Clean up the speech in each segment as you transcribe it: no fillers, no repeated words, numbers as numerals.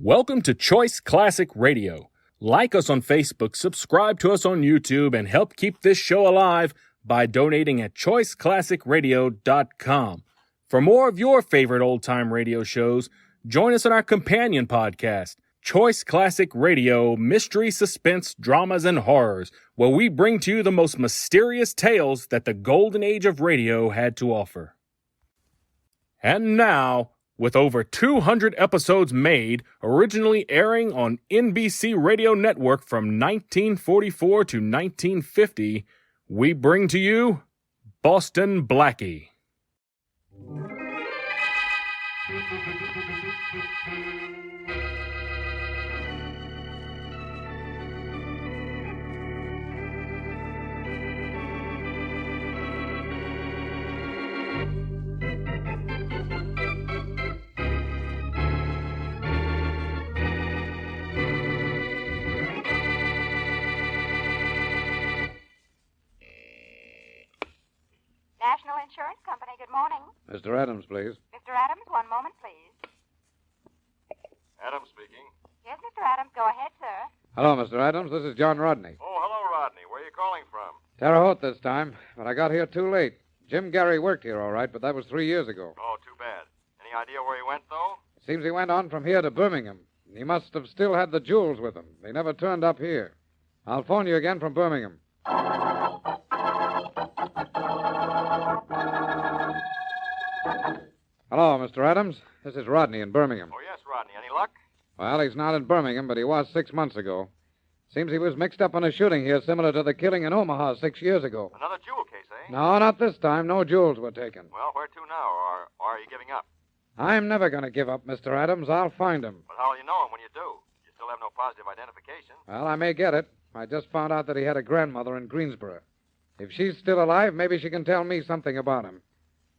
Welcome to Choice Classic Radio. Like us on Facebook, subscribe to us on YouTube, and help keep this show alive by donating at choiceclassicradio.com. For more of your favorite old-time radio shows, join us on our companion podcast, Choice Classic Radio, Mystery, Suspense, Dramas, and Horrors, where we bring to you the most mysterious tales that the golden age of radio had to offer. And now, with over 200 episodes made, originally airing on NBC Radio Network from 1944 to 1950, we bring to you Boston Blackie. National Insurance Company, good morning. Mr. Adams, please. Mr. Adams, one moment, please. Adams speaking. Yes, Mr. Adams, go ahead, sir. Hello, Mr. Adams. This is John Rodney. Oh, hello, Rodney. Where are you calling from? Terre Haute this time, but I got here too late. Jim Gary worked here all right, but that was 3 years ago. Oh, too bad. Any idea where he went, though? It seems he went on from here to Birmingham. He must have still had the jewels with him. They never turned up here. I'll phone you again from Birmingham. Hello, Mr. Adams. This is Rodney in Birmingham. Oh, yes, Rodney. Any luck? Well, he's not in Birmingham, but he was 6 months ago. Seems he was mixed up in a shooting here similar to the killing in Omaha 6 years ago. Another jewel case, eh? No, not this time. No jewels were taken. Well, where to now? Or are you giving up? I'm never going to give up, Mr. Adams. I'll find him. But how will you know him when you do? You still have no positive identification. Well, I may get it. I just found out that he had a grandmother in Greensboro. If she's still alive, maybe she can tell me something about him.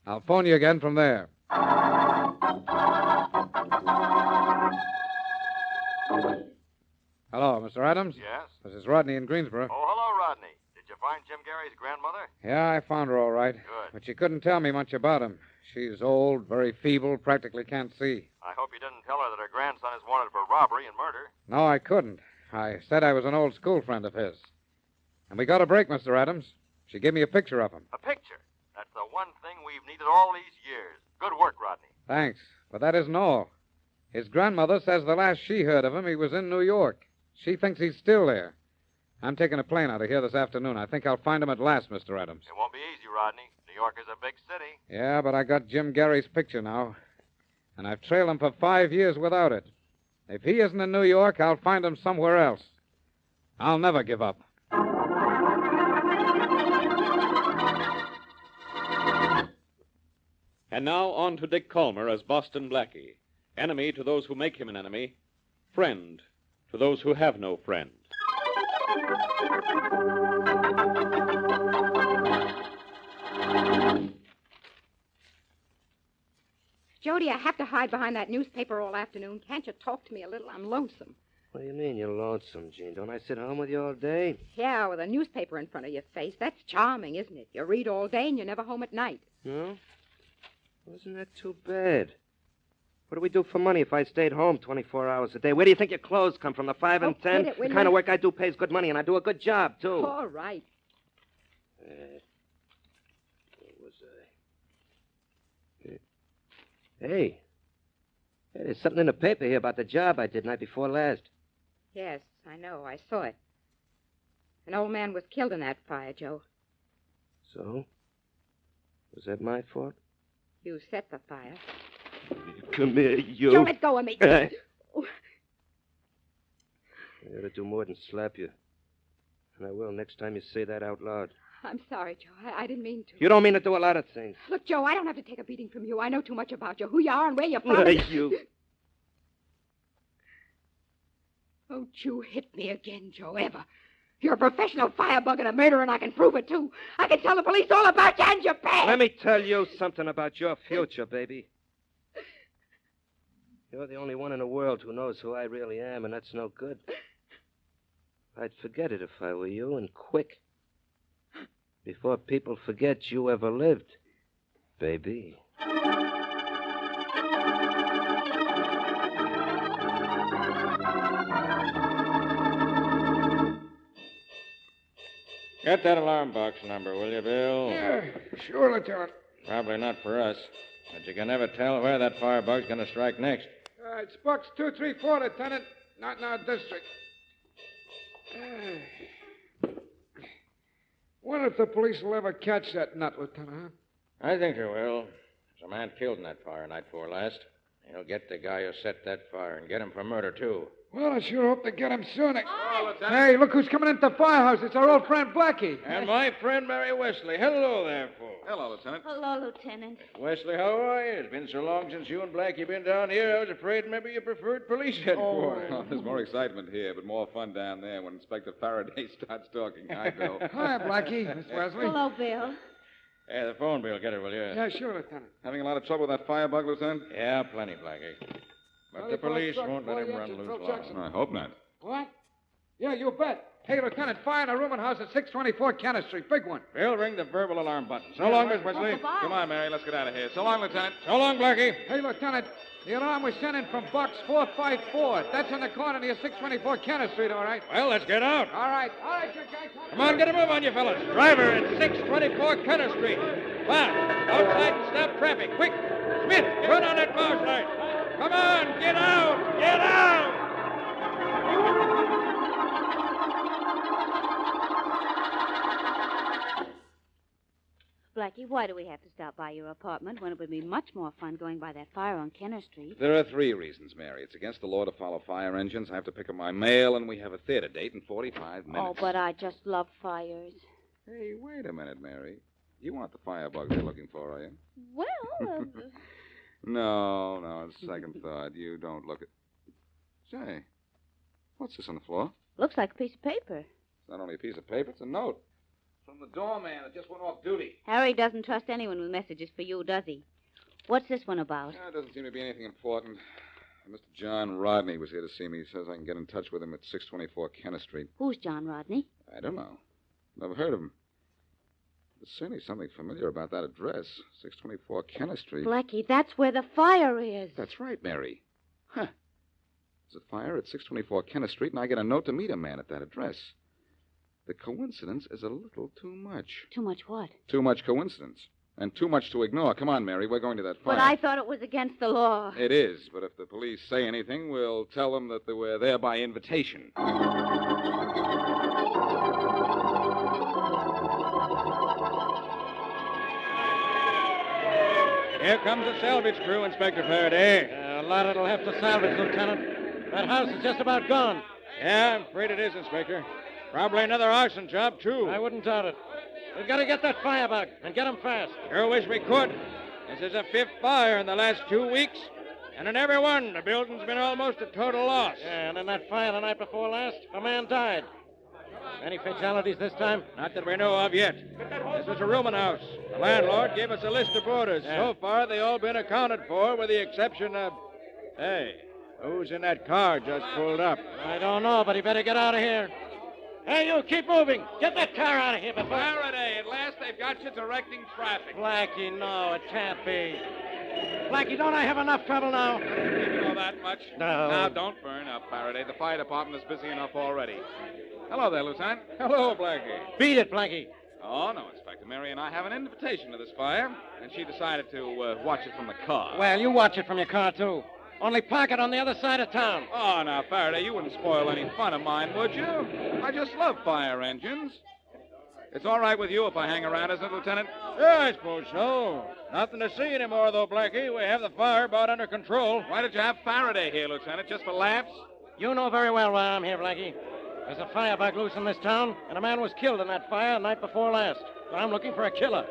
I'll phone you again from there. Hello, Mr. Adams? Yes? This is Rodney in Greensboro. Oh, hello, Rodney. Did you find Jim Gary's grandmother? Yeah, I found her all right. Good. But she couldn't tell me much about him. She's old, very feeble, practically can't see. I hope you didn't tell her that her grandson is wanted for robbery and murder. No, I couldn't. I said I was an old school friend of his. And we got a break, Mr. Adams. She gave me a picture of him. A picture. That's the one thing we've needed all these years. Good work, Rodney. Thanks. But that isn't all. His grandmother says the last she heard of him, he was in New York. She thinks he's still there. I'm taking a plane out of here this afternoon. I think I'll find him at last, Mr. Adams. It won't be easy, Rodney. New York is a big city. Yeah, but I got Jim Gary's picture now. And I've trailed him for 5 years without it. If he isn't in New York, I'll find him somewhere else. I'll never give up. And now on to Dick Calmer as Boston Blackie. Enemy to those who make him an enemy. Friend to those who have no friend. Jody, I have to hide behind that newspaper all afternoon. Can't you talk to me a little? I'm lonesome. What do you mean you're lonesome, Jean? Don't I sit home with you all day? Yeah, with a newspaper in front of your face. That's charming, isn't it? You read all day and you're never home at night. No? Wasn't that too bad? What do we do for money if I stayed home 24 hours a day? Where do you think your clothes come from, the 5 and 10? Quit it, will The kind you? of work I do pays good money, and I do a good job, too. All right. Where was I? Hey, there's something in the paper here about the job I did night before last. Yes, I know. I saw it. An old man was killed in that fire, Joe. So? Was that my fault? You set the fire. Come here, you. Joe, let go of me. I ought to do more than slap you. And I will next time you say that out loud. I'm sorry, Joe. I didn't mean to. You don't mean to do a lot of things. Look, Joe, I don't have to take a beating from you. I know too much about you, who you are and where you're from. You. Don't you hit me again, Joe, ever. You're a professional firebug and a murderer, and I can prove it, too. I can tell the police all about you and your past. Let me tell you something about your future, baby. You're the only one in the world who knows who I really am, and that's no good. I'd forget it if I were you, and quick. Before people forget you ever lived, baby. Get that alarm box number, will you, Bill? Yeah, sure, Lieutenant. Probably not for us. But you can never tell where that firebug's going to strike next. It's box 234, Lieutenant. Not in our district. Wonder if the police will ever catch that nut, Lieutenant, huh? I think they will. There's a man killed in that fire night before last. He'll get the guy who set that fire and get him for murder, too. Well, I sure hope to get him soon. Hey, look who's coming into the firehouse. It's our old friend Blackie. And my friend Mary Wesley. Hello there, fool. Hello, Lieutenant. Hello, Lieutenant. Wesley, how are you? It's been so long since you and Blackie been down here, I was afraid maybe you preferred police headquarters. Oh, there's more excitement here, but more fun down there when Inspector Faraday starts talking. Hi, Bill. Hi, Blackie. Miss Wesley. Hello, Bill. Hey, the phone bill, get it, will you? Yeah, sure, Lieutenant. Having a lot of trouble with that firebug, Lieutenant? Yeah, plenty, Blackie. But the police won't let him run loose long. I hope not. What? Yeah, you bet. Hey, Lieutenant, fire in a rooming house at 624 Cannon Street. Big one. Bill, ring the verbal alarm button. So long, Miss Wesley. Goodbye. Come on, Mary, let's get out of here. So long, Lieutenant. So long, Blackie. Hey, Lieutenant, the alarm was sent in from box 454. That's on the corner near 624 Cannon Street, all right? Well, let's get out. All right, you guys. Come on, get a move on you fellas. Driver at 624 Kenner Street. Fast. Outside and stop traffic. Quick. Smith, turn on that mouse light. Come on, get out. Get out. Blackie, why do we have to stop by your apartment when it would be much more fun going by that fire on Kenner Street? There are 3 reasons, Mary. It's against the law to follow fire engines. I have to pick up my mail, and we have a theater date in 45 minutes. Oh, but I just love fires. Hey, wait a minute, Mary. You want the firebug they're looking for, are you? Well, No, on second thought, you don't look at... Say, what's this on the floor? looks like a piece of paper. It's not only a piece of paper, it's a note. From the doorman that just went off duty. Harry doesn't trust anyone with messages for you, does he? What's this one about? It doesn't seem to be anything important. Mr. John Rodney was here to see me. He says I can get in touch with him at 624 Kenner Street. Who's John Rodney? I don't know. Never heard of him. There's certainly something familiar about that address, 624 Kenner Street. Blackie, that's where the fire is. That's right, Mary. Huh. There's a fire at 624 Kenner Street, and I get a note to meet a man at that address. The coincidence is a little too much. Too much what? Too much coincidence. And too much to ignore. Come on, Mary, we're going to that fire. But I thought it was against the law. It is, but if the police say anything, we'll tell them that they were there by invitation. Here comes the salvage crew, Inspector Faraday. A lot it'll have to salvage, Lieutenant. That house is just about gone. Yeah, I'm afraid it is, Inspector. Probably another arson job, too. I wouldn't doubt it. We've got to get that firebug and get him fast. Sure wish we could. This is the 5th fire in the last 2 weeks. And in every one, the building's been almost a total loss. Yeah, and in that fire the night before last, a man died. Any fatalities this time? Not that we know of yet. This was a rooming house. The landlord gave us a list of boarders. Yeah. So far, they all been accounted for, with the exception of... Hey, who's in that car just pulled up? I don't know, but he better get out of here. Hey, you, keep moving. Get that car out of here before... Faraday, at last they've got you directing traffic. Blackie, no, it can't be. Blackie, don't I have enough trouble now? You know that much? No. Now, don't burn up, Faraday. The fire department is busy enough already. Hello there, Lieutenant. Hello, Blackie. Beat it, Blackie. Oh, no, Inspector. Mary and I have an invitation to this fire, and she decided to watch it from the car. Well, you watch it from your car, too. Only park it on the other side of town. Oh, now, Faraday, you wouldn't spoil any fun of mine, would you? I just love fire engines. It's all right with you if I hang around, isn't it, Lieutenant? Yeah, I suppose so. Nothing to see anymore, though, Blackie. We have the fire about under control. Why did you have Faraday here, Lieutenant? Just for laughs? You know very well why I'm here, Blackie. There's a firebug loose in this town, and a man was killed in that fire the night before last. So I'm looking for a killer.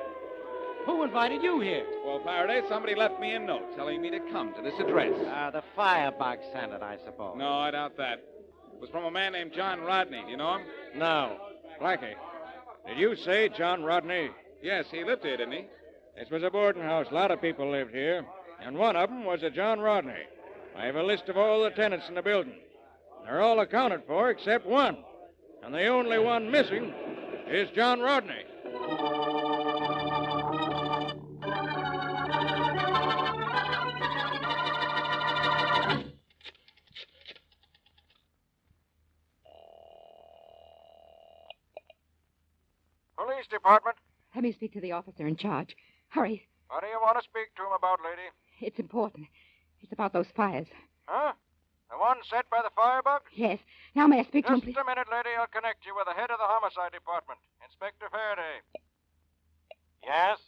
Who invited you here? Well, Faraday, somebody left me a note telling me to come to this address. The firebug sent it, I suppose. No, I doubt that. It was from a man named John Rodney. Do you know him? No. Blackie, did you say John Rodney? Yes, he lived here, didn't he? This was a boarding house. A lot of people lived here. And one of them was a John Rodney. I have a list of all the tenants in the building. They're all accounted for except one. And the only one missing is John Rodney. police department. Let me speak to the officer in charge. Hurry. What do you want to speak to him about, lady? It's important. It's about those fires. Huh? The one set by the firebug? Yes. Now may I speak to him, Just please? a minute, lady. I'll connect you with the head of the homicide department, Inspector Faraday. Yes?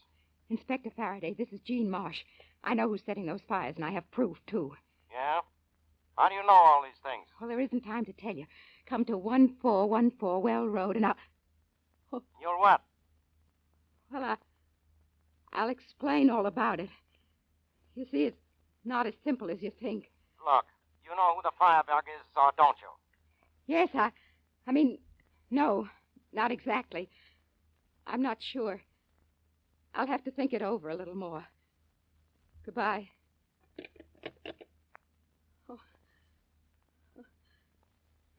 Inspector Faraday, this is Jean Marsh. I know who's setting those fires, and I have proof, too. Yeah? How do you know all these things? Well, there isn't time to tell you. Come to 1414 Well Road, and You're what? Well, I'll explain all about it. You see, it's not as simple as you think. Look, you know who the firebug is, or don't you? Yes, I mean, no, not exactly. I'm not sure. I'll have to think it over a little more. Goodbye.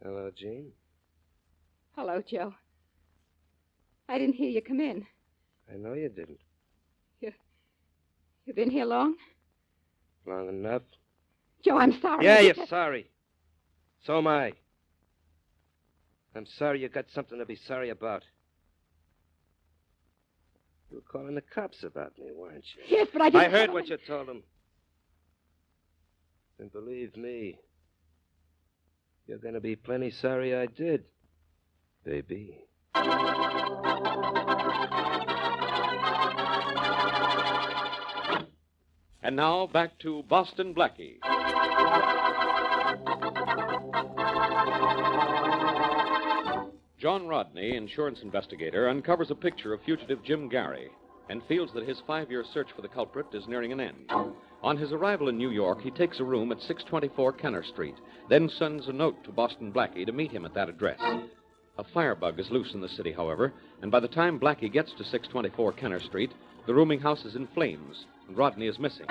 Hello, Jean. Hello, Joe. I didn't hear you come in. I know you didn't. You've been here long? Long enough. Joe, I'm sorry. Yeah, you're sorry. So am I. I'm sorry you got something to be sorry about. You were calling the cops about me, weren't you? Yes, but I didn't... I heard what you told them. And believe me, you're going to be plenty sorry I did, baby. And now back to Boston Blackie. John Rodney, insurance investigator, uncovers a picture of fugitive Jim Gary and feels that his 5-year search for the culprit is nearing an end. On his arrival in New York, he takes a room at 624 Kenner Street, then sends a note to Boston Blackie to meet him at that address. A firebug is loose in the city, however, and by the time Blackie gets to 624 Kenner Street, the rooming house is in flames, and Rodney is missing.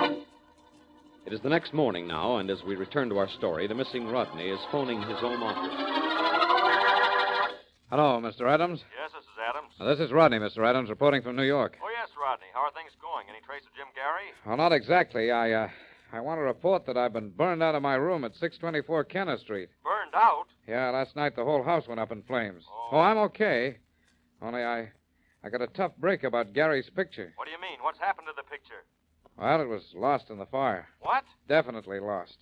It is the next morning now, and as we return to our story, the missing Rodney is phoning his home office. Hello, Mr. Adams. Yes, this is Adams. This is Rodney, Mr. Adams, reporting from New York. Oh, yes, Rodney. How are things going? Any trace of Jim Gary? Well, not exactly. I want to report that I've been burned out of my room at 624 Kenner Street. Burned out? Yeah, last night the whole house went up in flames. Oh. I'm okay. Only I got a tough break about Gary's picture. What do you mean? What's happened to the picture? Well, it was lost in the fire. What? Definitely lost.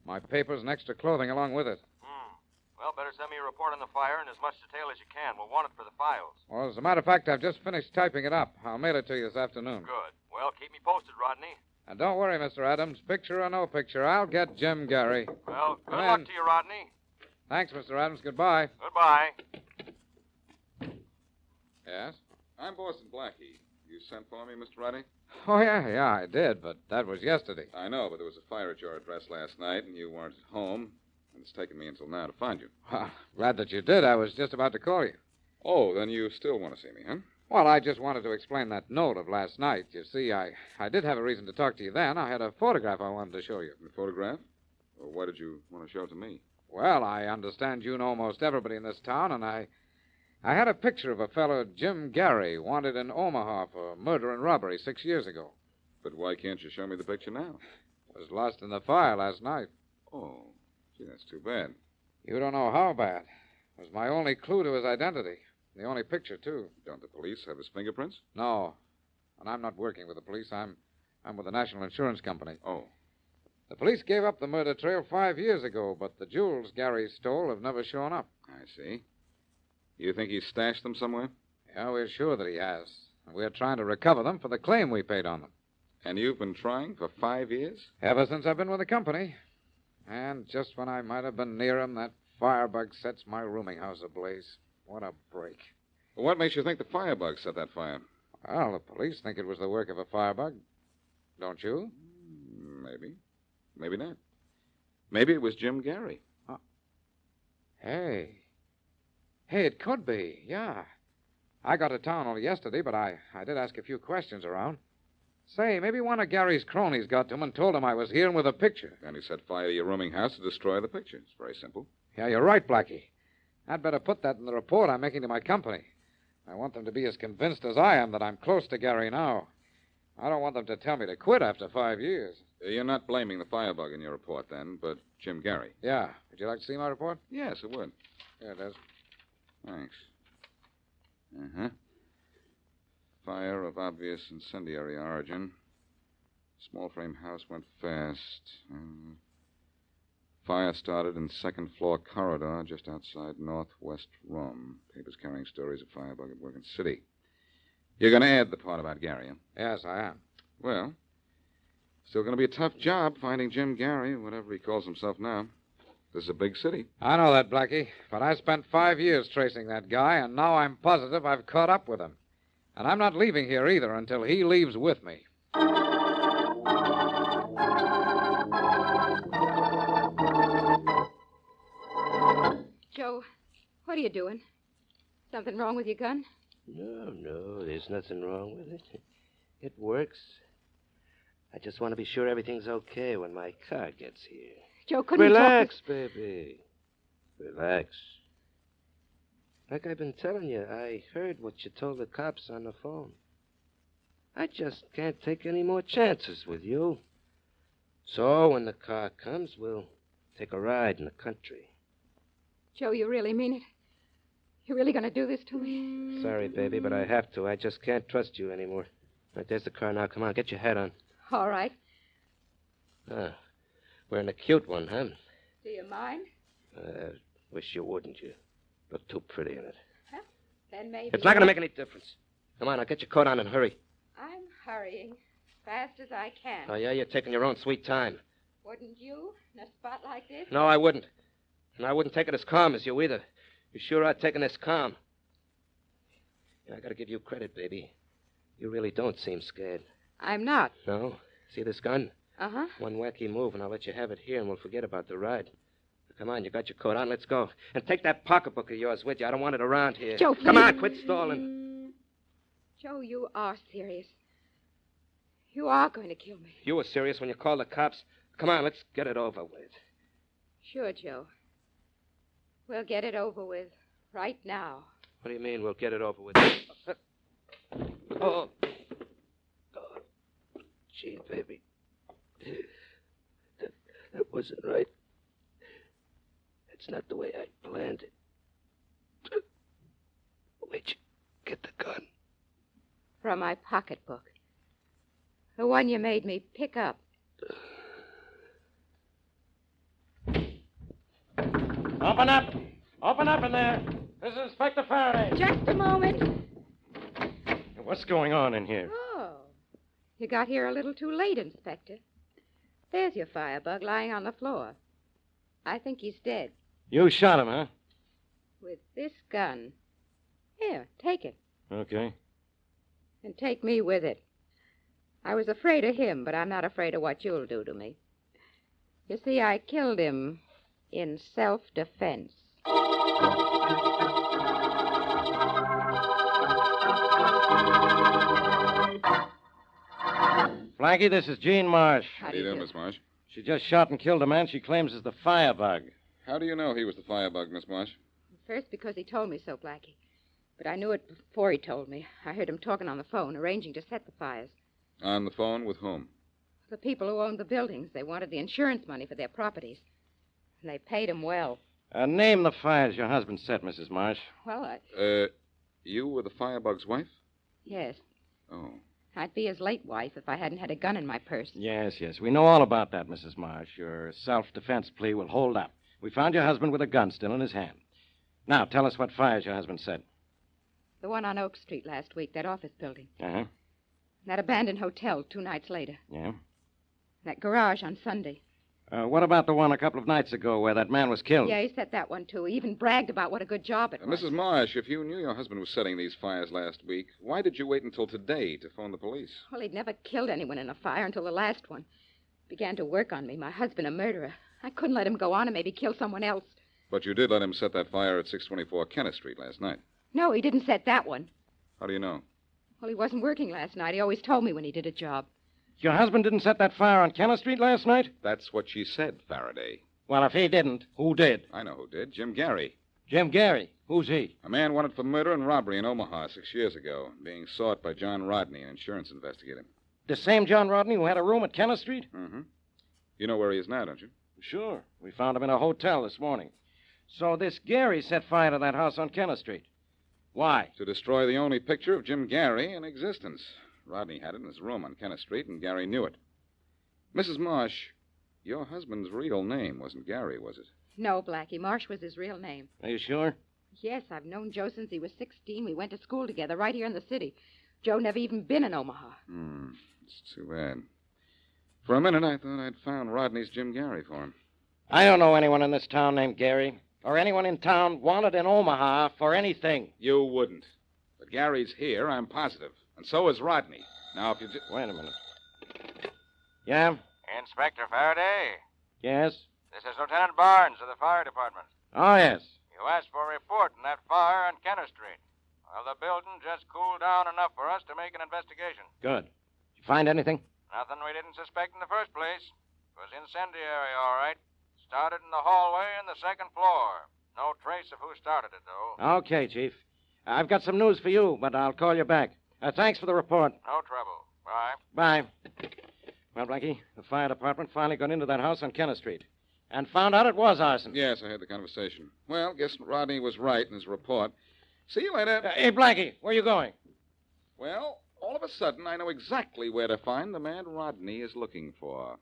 My papers and extra clothing along with it. Well, better send me a report on the fire in as much detail as you can. We'll want it for the files. Well, as a matter of fact, I've just finished typing it up. I'll mail it to you this afternoon. Good. Well, keep me posted, Rodney. And don't worry, Mr. Adams. Picture or no picture, I'll get Jim Gary. Well, good Come luck in. to you, Rodney. Thanks, Mr. Adams. Goodbye. Goodbye. Yes? I'm Boston Blackie. You sent for me, Mr. Rodney? Oh, yeah, I did, but that was yesterday. I know, but there was a fire at your address last night, and you weren't at home. And it's taken me until now to find you. Well, glad that you did. I was just about to call you. Oh, then you still want to see me, huh? Well, I just wanted to explain that note of last night. You see, I did have a reason to talk to you then. I had a photograph I wanted to show you. The photograph? Well, why did you want to show it to me? Well, I understand you know almost everybody in this town, and I had a picture of a fellow, Jim Gary, wanted in Omaha for murder and robbery 6 years ago. But why can't you show me the picture now? It was lost in the fire last night. Oh, gee, that's too bad. You don't know how bad. It was my only clue to his identity. The only picture, too. Don't the police have his fingerprints? No. And I'm not working with the police. I'm with the National Insurance Company. Oh. The police gave up the murder trail 5 years ago, but the jewels Gary stole have never shown up. I see. You think he stashed them somewhere? Yeah, we're sure that he has. And we're trying to recover them for the claim we paid on them. And you've been trying for 5 years? Ever since I've been with the company. And just when I might have been near him, that firebug sets my rooming house ablaze. What a break. Well, what makes you think the firebug set that fire? Well, the police think it was the work of a firebug. Don't you? Maybe. Maybe not. Maybe it was Jim Gary. Hey, it could be, yeah. I got to town only yesterday, but I did ask a few questions around. Say, maybe one of Gary's cronies got to him and told him I was here with a picture. And he set fire to your rooming house to destroy the picture. It's very simple. Yeah, you're right, Blackie. I'd better put that in the report I'm making to my company. I want them to be as convinced as I am that I'm close to Gary now. I don't want them to tell me to quit after 5 years. You're not blaming the firebug in your report, then, but Jim Gary. Yeah. Would you like to see my report? Yes, it would. Here it is. Thanks. Uh-huh. Fire of obvious incendiary origin. Small frame house went fast. Fire started in second floor corridor just outside northwest room. Papers carrying stories of firebug at work in city. You're going to add the part about Gary, huh? Yes, I am. Well, still going to be a tough job finding Jim Gary, whatever he calls himself now. This is a big city. I know that, Blackie, but I spent 5 years tracing that guy, and now I'm positive I've caught up with him. And I'm not leaving here either until he leaves with me. Joe, what are you doing? Something wrong with your gun? No, there's nothing wrong with it. It works. I just want to be sure everything's okay when my car gets here. Joe, couldn't Relax, baby. Relax. Like I've been telling you, I heard what you told the cops on the phone. I just can't take any more chances with you. So when the car comes, we'll take a ride in the country. Joe, you really mean it? You're really going to do this to me? Sorry, baby, but I have to. I just can't trust you anymore. Right, there's the car now. Come on, get your hat on. All right. Wearing a cute one, huh? Do you mind? Wish you wouldn't. You look too pretty in it. Well, then maybe... It's not going to make any difference. Come on, now get your coat on and hurry. I'm hurrying. Fast as I can. Oh, yeah? You're taking your own sweet time. Wouldn't you, in a spot like this? No, I wouldn't. And I wouldn't take it as calm as you either. You sure are taking this calm. Yeah, I got to give you credit, baby. You really don't seem scared. I'm not. No? See this gun? Uh-huh. One wacky move, and I'll let you have it here, and we'll forget about the ride. Come on, you got your coat on. Let's go. And take that pocketbook of yours with you. I don't want it around here. Joe, please. Come on, quit stalling. Joe, you are serious. You are going to kill me. You were serious when you called the cops. Come on, let's get it over with. Sure, Joe. We'll get it over with right now. What do you mean we'll get it over with? Oh. Gee, baby. That wasn't right. It's not the way I planned it. Where'd you get the gun? From my pocketbook. The one you made me pick up. Open up! Open up in there! This is Inspector Faraday. Just a moment. What's going on in here? Oh. You got here a little too late, Inspector. There's your firebug lying on the floor. I think he's dead. You shot him, huh? With this gun. Here, take it. Okay. And take me with it. I was afraid of him, but I'm not afraid of what you'll do to me. You see, I killed him in self-defense. Blackie, this is Jean Marsh. How do you do, Miss Marsh? She just shot and killed a man she claims is the firebug. How do you know he was the firebug, Miss Marsh? First, because he told me so, Blackie. But I knew it before he told me. I heard him talking on the phone, arranging to set the fires. On the phone with whom? The people who owned the buildings. They wanted the insurance money for their properties. And they paid him well. Name the fires your husband set, Mrs. Marsh. Well, You were the firebug's wife? yes. Oh. I'd be his late wife if I hadn't had a gun in my purse. Yes. We know all about that, Mrs. Marsh. Your self-defense plea will hold up. We found your husband with a gun still in his hand. Now, tell us what fires your husband set. The one on Oak Street last week, that office building. Uh-huh. That abandoned hotel 2 nights later. Yeah? That garage on Sunday. What about the one a couple of nights ago where that man was killed? Yeah, he set that one, too. He even bragged about what a good job it was. Mrs. Marsh, if you knew your husband was setting these fires last week, why did you wait until today to phone the police? Well, he'd never killed anyone in a fire until the last one. Began to work on me, my husband a murderer. I couldn't let him go on and maybe kill someone else. But you did let him set that fire at 624 Kenneth Street last night. No, he didn't set that one. How do you know? Well, he wasn't working last night. He always told me when he did a job. Your husband didn't set that fire on Kenneth Street last night? That's what she said, Faraday. Well, if he didn't, who did? I know who did. Jim Gary. Jim Gary. Who's he? A man wanted for murder and robbery in Omaha 6 years ago, being sought by John Rodney, an insurance investigator. The same John Rodney who had a room at Kenneth Street? Mm-hmm. You know where he is now, don't you? Sure. We found him in a hotel this morning. So this Gary set fire to that house on Kenneth Street. Why? To destroy the only picture of Jim Gary in existence. Rodney had it in his room on Kenneth Street, and Gary knew it. Mrs. Marsh, your husband's real name wasn't Gary, was it? No, Blackie. Marsh was his real name. Are you sure? Yes, I've known Joe since he was 16. We went to school together right here in the city. Joe never even been in Omaha. It's too bad. For a minute, I thought I'd found Rodney's Jim Gary for him. I don't know anyone in this town named Gary, or anyone in town wanted in Omaha for anything. You wouldn't. But Gary's here, I'm positive. And so is Rodney. Now, if you just... Wait a minute. Yeah? Inspector Faraday, Yes? this is Lieutenant Barnes of the fire department. Oh, yes. You asked for a report on that fire on Kenner Street. Well, the building just cooled down enough for us to make an investigation. Good. Did you find anything? Nothing we didn't suspect in the first place. It was incendiary, all right. Started in the hallway on the second floor. No trace of who started it, though. Okay, Chief. I've got some news for you, but I'll call you back. Thanks for the report. No trouble. Bye. Bye. Well, Blackie, the fire department finally got into that house on Kenner Street and found out it was arson. Yes, I heard the conversation. Well, guess Rodney was right in his report. See you later. Hey, Blackie, where are you going? Well, all of a sudden, I know exactly where to find the man Rodney is looking for.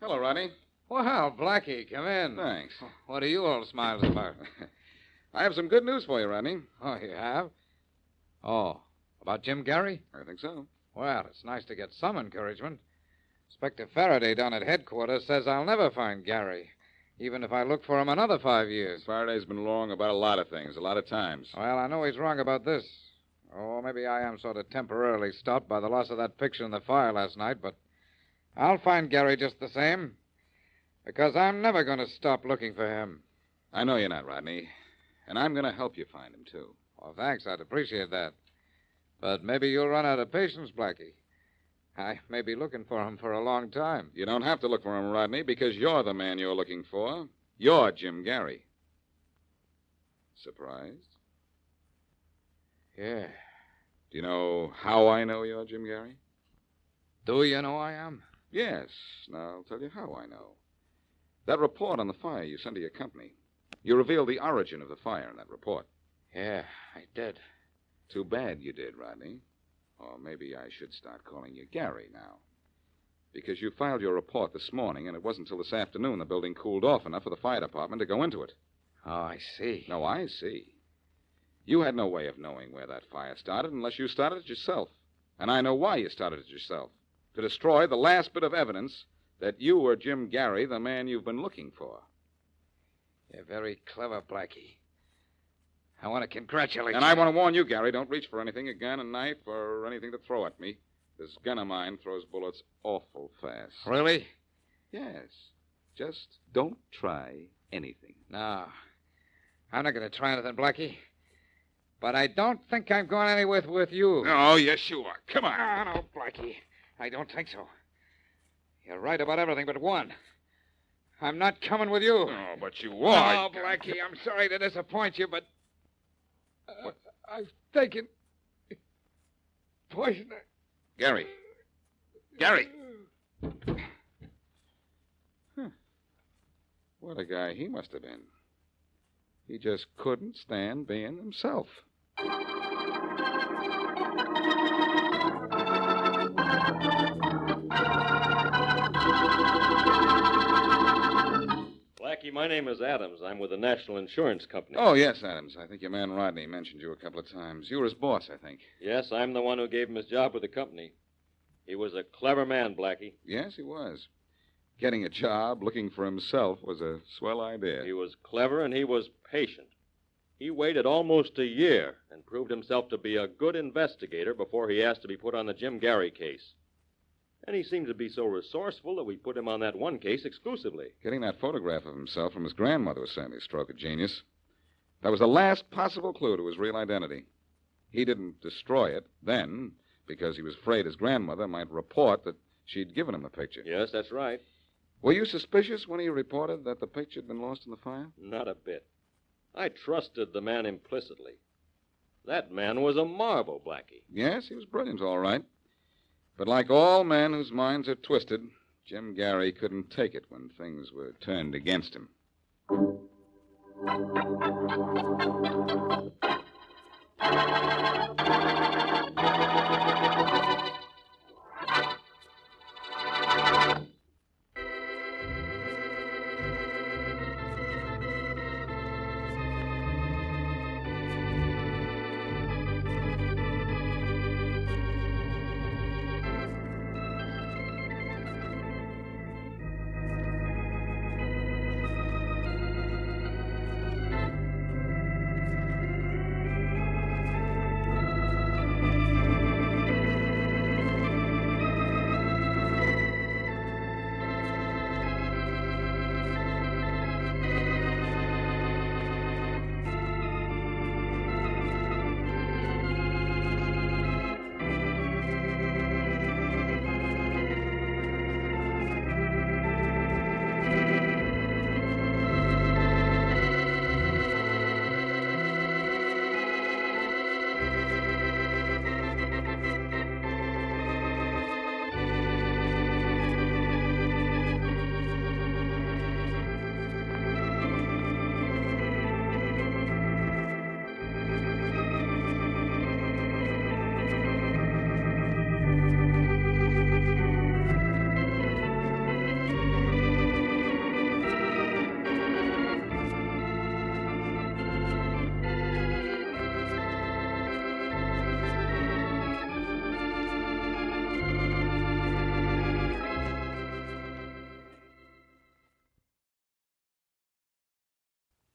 Hello, Rodney. Well, Blackie, come in. Thanks. What are you all smiles about? I have some good news for you, Rodney. Oh, you have? Oh, about Jim Gary? I think so. Well, it's nice to get some encouragement. Inspector Faraday down at headquarters says I'll never find Gary, even if I look for him another 5 years. Faraday's been wrong about a lot of things, a lot of times. Well, I know he's wrong about this. Oh, maybe I am sort of temporarily stopped by the loss of that picture in the fire last night, but I'll find Gary just the same, because I'm never going to stop looking for him. I know you're not, Rodney, and I'm going to help you find him, too. Well, thanks. I'd appreciate that. But maybe you'll run out of patience, Blackie. I may be looking for him for a long time. You don't have to look for him, Rodney, because you're the man you're looking for. You're Jim Gary. Surprised? Yeah. Do you know how I know you're Jim Gary? Do you know I am? Yes. Now, I'll tell you how I know. That report on the fire you sent to your company. You revealed the origin of the fire in that report. Yeah, I did. Too bad you did, Rodney. Or maybe I should start calling you Gary now. Because you filed your report this morning, and it wasn't until this afternoon the building cooled off enough for the fire department to go into it. Oh, I see. No, I see. You had no way of knowing where that fire started unless you started it yourself. And I know why you started it yourself. To destroy the last bit of evidence that you were Jim Gary, the man you've been looking for. You're very clever, Blackie. I want to congratulate And you. I want to warn you, Gary, don't reach for anything, a gun, a knife, or anything to throw at me. This gun of mine throws bullets awful fast. Really? Yes. Just don't try anything. No. I'm not going to try anything, Blackie. But I don't think I'm going anywhere with you. Oh, yes, you are. Come on. No, Blackie. I don't think so. You're right about everything but one. I'm not coming with you. Oh, but you are. Oh, Blackie, I'm sorry to disappoint you, but I've taken poison. Gary. Gary. What a guy he must have been. He just couldn't stand being himself. Blackie, my name is Adams. I'm with the National Insurance Company. Oh, yes, Adams. I think your man Rodney mentioned you a couple of times. You were his boss, I think. Yes, I'm the one who gave him his job with the company. He was a clever man, Blackie. Yes, he was. Getting a job, looking for himself, was a swell idea. He was clever and he was patient. He waited almost a year and proved himself to be a good investigator before he asked to be put on the Jim Gary case. And he seemed to be so resourceful that we put him on that one case exclusively. Getting that photograph of himself from his grandmother was certainly a stroke of genius. That was the last possible clue to his real identity. He didn't destroy it then because he was afraid his grandmother might report that she'd given him the picture. Yes, that's right. Were you suspicious when he reported that the picture had been lost in the fire? Not a bit. I trusted the man implicitly. That man was a marvel, Blackie. Yes, he was brilliant, all right. But like all men whose minds are twisted, Jim Gary couldn't take it when things were turned against him.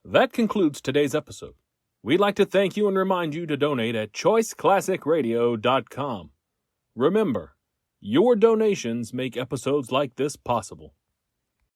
That concludes today's episode. We'd like to thank you and remind you to donate at choiceclassicradio.com. Remember, your donations make episodes like this possible.